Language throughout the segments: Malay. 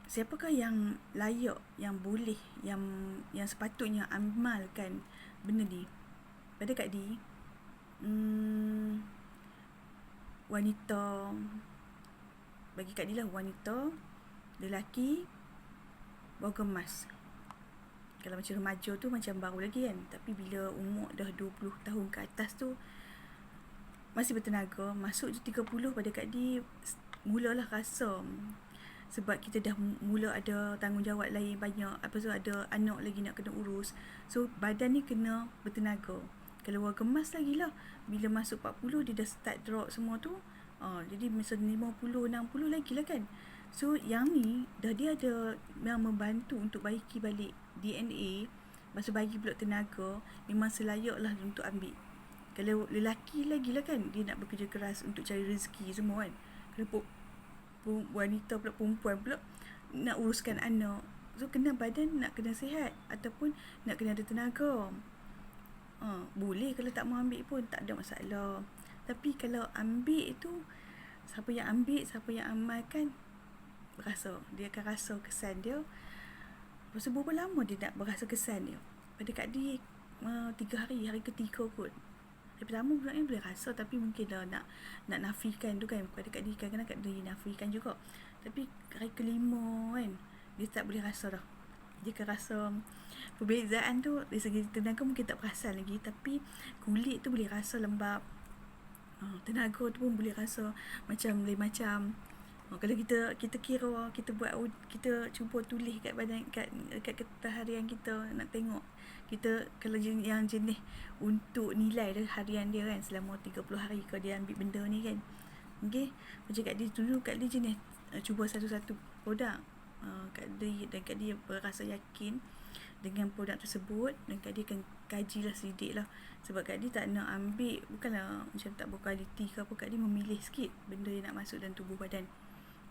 siapakah yang layak, yang boleh, yang sepatutnya amalkan benda ni? Pada Kak Di, wanita, bagi Kak Di lah, wanita, lelaki, baru kemas. Kalau macam remaja tu macam baru lagi kan, tapi bila umur dah 20 tahun ke atas tu masih bertenaga, masuk je 30 pada Kak Di mulalah rasa, sebab kita dah mula ada tanggungjawab lain banyak, apa tu, ada anak lagi nak kena urus, so badan ni kena bertenaga. Kalau orang kemas lagi lah, bila masuk 40 dia dah start drop semua tu, jadi masa 50, 60 lagi lah kan. So yang ni dah dia ada yang membantu untuk baiki balik DNA. Masa bagi pula tenaga, memang selayak lah untuk ambil. Kalau lelaki lagi lah kan, dia nak bekerja keras untuk cari rezeki semua kan. Kalau wanita pula, perempuan pula nak uruskan anak, so kena badan nak kena sihat, ataupun nak kena ada tenaga. Boleh kalau tak mau ambil pun tak ada masalah. Tapi kalau ambil tu, siapa yang ambil, siapa yang amalkan, berasa, dia akan rasa kesan dia. Lepas tu berapa lama dia nak berasa kesan dia? Pada Kak Di 3 hari, hari ketiga kot. Hari pertama bulan ni boleh rasa, tapi mungkin dah nak nafikan tu kan. Pada Kak Di kadang-kadang Kak Di nafikan juga. Tapi hari kelima kan, dia tak boleh rasa dah. Dia akan rasa perbezaan tu dari segi tenaga mungkin tak perasan lagi, tapi kulit tu boleh rasa lembab. Tenaga tu pun boleh rasa macam lain macam. Kalau kita kira, kita buat, kita cuba tulis kat badan, kat kertas harian kita, nak tengok kita kalau yang jenis untuk nilai dia harian dia kan, selama 30 hari ke dia ambil benda ni kan. Okay, macam Kak Di dulu, Kak Di jenis cuba satu-satu produk. Kak Di berasa yakin dengan produk tersebut, dan Kak Di akan kajilah sedikit lah. Sebab Kak Di tak nak ambil, bukanlah macam tak berkualiti ke apa, Kak Di memilih sikit benda yang nak masuk dalam tubuh badan,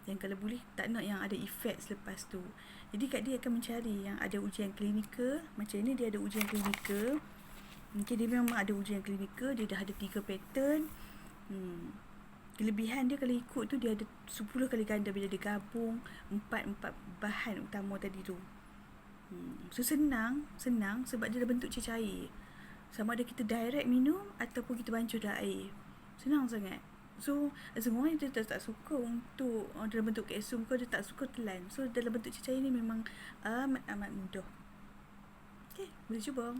yang kalau boleh tak nak yang ada efek selepas tu. Jadi Kak Di akan mencari yang ada ujian klinikal. Macam ni dia ada ujian klinikal, mungkin dia memang ada ujian klinikal, dia dah ada 3 pattern. Kelebihan dia kalau ikut tu, dia ada 10 kali ganda bila dia gabung 4 bahan utama tadi tu. So senang sebab dia dah bentuk cair. Sama ada kita direct minum ataupun kita bancuh dalam air, senang sangat. So semua orang dia tak suka untuk dalam bentuk kapsul ke, dia tak suka telan. So dalam bentuk cair ni memang amat mudah. Okay, boleh cuba.